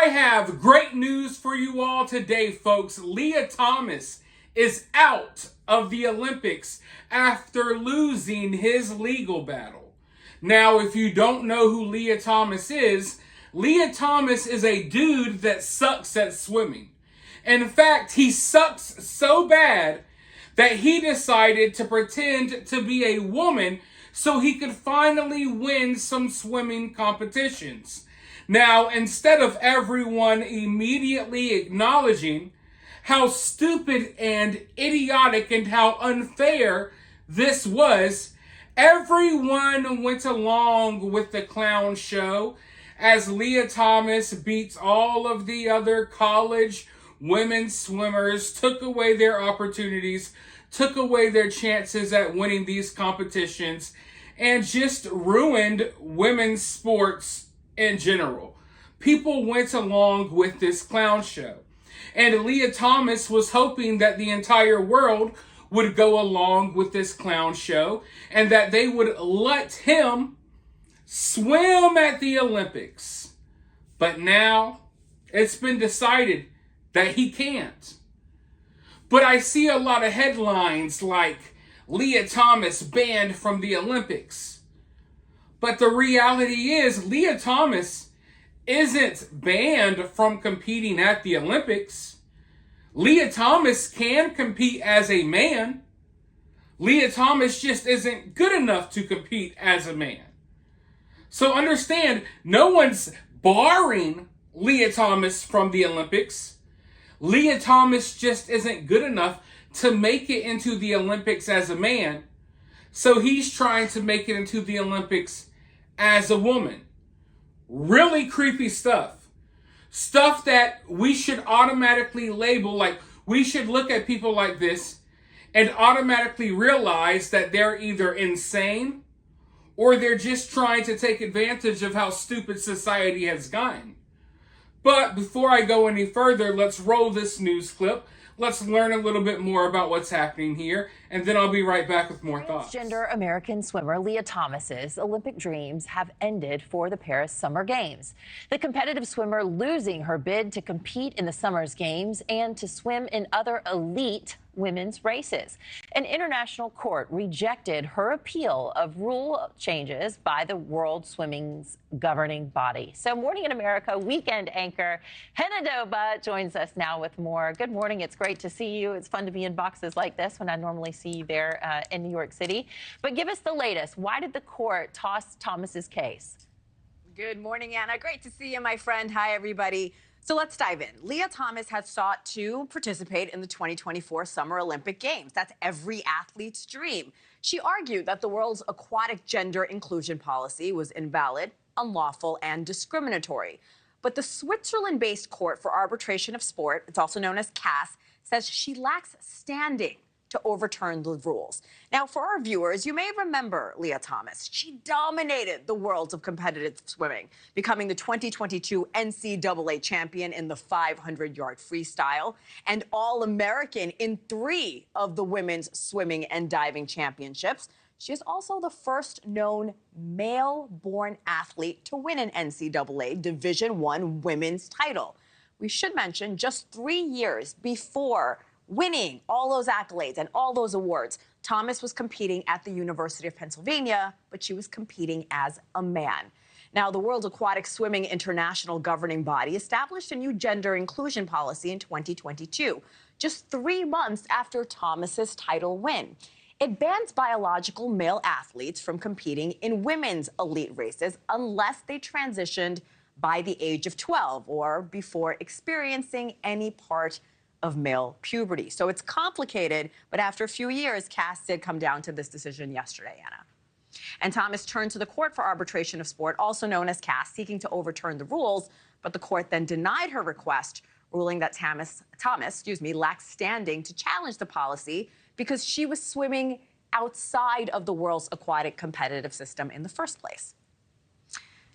I have great news for you all today, folks. Lia Thomas is out of the Olympics after losing his legal battle. Now, if you don't know who Lia Thomas is a dude that sucks at swimming. In fact, he sucks so bad that he decided to pretend to be a woman so he could finally win some swimming competitions. Now, instead of everyone immediately acknowledging how stupid and idiotic and how unfair this was, everyone went along with the clown show as Lia Thomas beats all of the other college women's swimmers, took away their opportunities, took away their chances at winning these competitions, and just ruined women's sports in general. People went along with this clown show. And Lia Thomas was hoping that the entire world would go along with this clown show and that they would let him swim at the Olympics. But now it's been decided that he can't. But I see a lot of headlines like Lia Thomas banned from the Olympics. But the reality is Lia Thomas isn't banned from competing at the Olympics. Lia Thomas can compete as a man. Lia Thomas just isn't good enough to compete as a man. So understand, no one's barring Lia Thomas from the Olympics. Lia Thomas just isn't good enough to make it into the Olympics as a man. So he's trying to make it into the Olympics as a woman. Really creepy stuff. Stuff that we should automatically label, like we should look at people like this and automatically realize that they're either insane or they're just trying to take advantage of how stupid society has gotten. But before I go any further, let's roll this news clip. Let's learn a little bit more about what's happening here, and then I'll be right back with more thoughts. Transgender American swimmer Lia Thomas's Olympic dreams have ended for the Paris Summer Games. The competitive swimmer losing her bid to compete in the Summer's Games and to swim in other elite women's races. An international court rejected her appeal of rule changes by the World Swimming's governing body. So Morning in America weekend anchor Hannah Doba joins us now with more. Good morning. It's great to see you. It's fun to be in boxes like this when I normally see you there in New York City. But give us the latest. Why did the court toss Thomas's case? Good morning, Anna. Great to see you, my friend. Hi, everybody. So let's dive in. Lia Thomas has sought to participate in the 2024 Summer Olympic Games. That's every athlete's dream. She argued that the world's aquatic gender inclusion policy was invalid, unlawful, and discriminatory. But the Switzerland-based Court for Arbitration of Sport, it's also known as CAS, says she lacks standing to overturn the rules. Now, for our viewers, you may remember Lia Thomas. She dominated the world of competitive swimming, becoming the 2022 NCAA champion in the 500-yard freestyle and All-American in 3 of the women's swimming and diving championships. She is also the first known male-born athlete to win an NCAA Division I women's title. We should mention just 3 years before winning all those accolades and all those awards, Thomas was competing at the University of Pennsylvania, but she was competing as a man. Now, the World Aquatic Swimming International governing body established a new gender inclusion policy in 2022, just 3 months after Thomas's title win. It bans biological male athletes from competing in women's elite races unless they transitioned by the age of 12 or before experiencing any part of male puberty. So it's complicated, but after a few years, CAS did come down to this decision yesterday, Anna. And Thomas turned to the Court for Arbitration of Sport, also known as CAS, seeking to overturn the rules, but the court then denied her request, ruling that Thomas lacks standing to challenge the policy because she was swimming outside of the world's aquatic competitive system in the first place.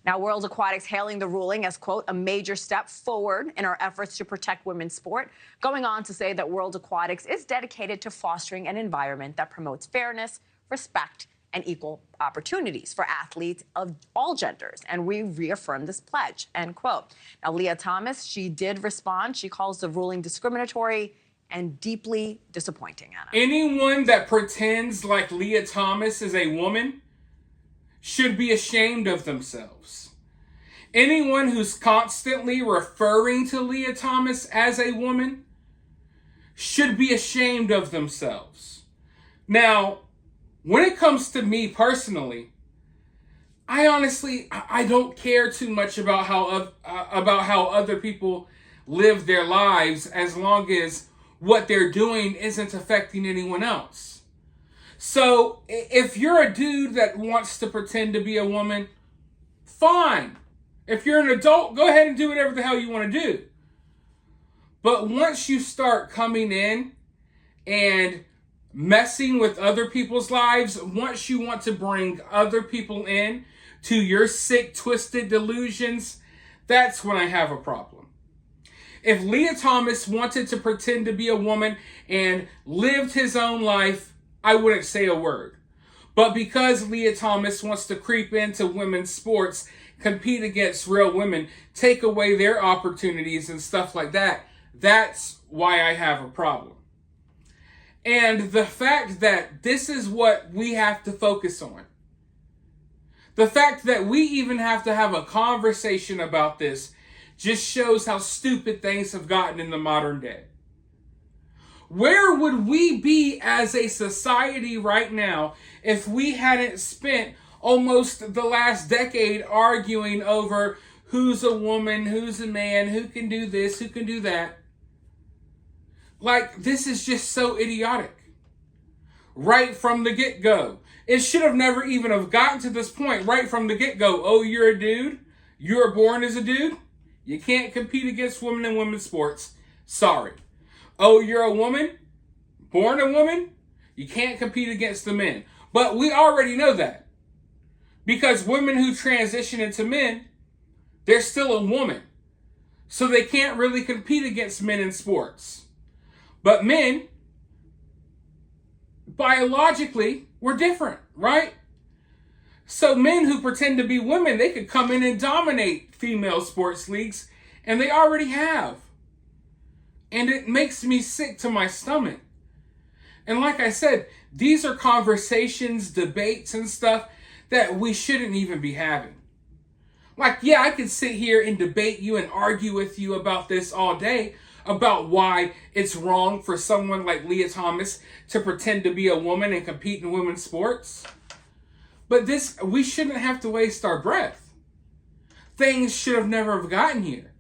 Now, World Aquatics hailing the ruling as, quote, a major step forward in our efforts to protect women's sport, going on to say that World Aquatics is dedicated to fostering an environment that promotes fairness, respect, and equal opportunities for athletes of all genders. And we reaffirm this pledge, end quote. Now, Lia Thomas, she did respond. She calls the ruling discriminatory and deeply disappointing, Anna. Anyone that pretends like Lia Thomas is a woman should be ashamed of themselves. Anyone who's constantly referring to Lia Thomas as a woman should be ashamed of themselves. Now, when it comes to me personally, I don't care too much about how other people live their lives, as long as what they're doing isn't affecting anyone else. So if you're a dude that wants to pretend to be a woman, fine. If you're an adult, go ahead and do whatever the hell you want to do. But once you start coming in and messing with other people's lives, once you want to bring other people in to your sick, twisted delusions, that's when I have a problem. If Lia Thomas wanted to pretend to be a woman and lived his own life, I wouldn't say a word. But because Lia Thomas wants to creep into women's sports, compete against real women, take away their opportunities and stuff like that, that's why I have a problem. And the fact that this is what we have to focus on, the fact that we even have to have a conversation about this, just shows how stupid things have gotten in the modern day. Where would we be as a society right now if we hadn't spent almost the last decade arguing over who's a woman, who's a man, who can do this, who can do that? Like, this is just so idiotic. Right from the get-go. It should have never even have gotten to this point right from the get-go. Oh, you're a dude? You were born as a dude? You can't compete against women in women's sports. Sorry. Oh, you're a woman? Born a woman? You can't compete against the men. But we already know that. Because women who transition into men, they're still a woman. So they can't really compete against men in sports. But men, biologically, we're different, right? So men who pretend to be women, they could come in and dominate female sports leagues, and they already have. And it makes me sick to my stomach. And like I said, these are conversations, debates, and stuff that we shouldn't even be having. Like, yeah, I could sit here and debate you and argue with you about this all day, about why it's wrong for someone like Lia Thomas to pretend to be a woman and compete in women's sports. But we shouldn't have to waste our breath. Things should have never have gotten here.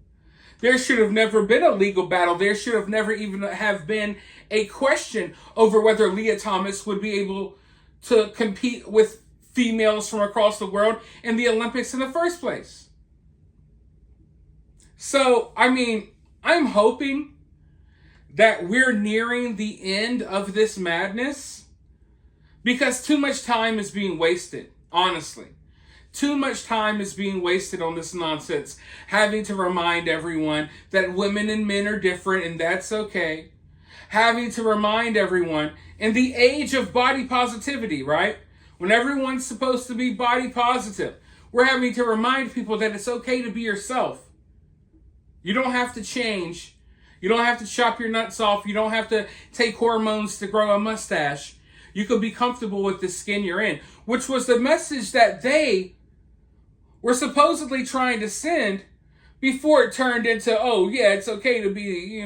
There should have never been a legal battle. There should have never even have been a question over whether Lia Thomas would be able to compete with females from across the world in the Olympics in the first place. So, I'm hoping that we're nearing the end of this madness, because too much time is being wasted, honestly. Too much time is being wasted on this nonsense, having to remind everyone that women and men are different and that's okay. Having to remind everyone in the age of body positivity, right? When everyone's supposed to be body positive, we're having to remind people that it's okay to be yourself. You don't have to change. You don't have to chop your nuts off. You don't have to take hormones to grow a mustache. You could be comfortable with the skin you're in, which was the message that they were supposedly trying to send before it turned into, oh yeah, it's okay to be,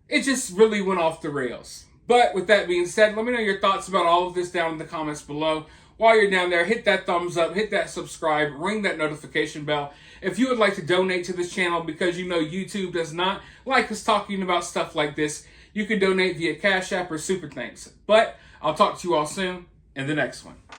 it just really went off the rails. But with that being said, let me know your thoughts about all of this down in the comments below. While you're down there, hit that thumbs up, hit that subscribe, ring that notification bell. If you would like to donate to this channel because you know YouTube does not like us talking about stuff like this, you can donate via Cash App or Super Thanks. But I'll talk to you all soon in the next one.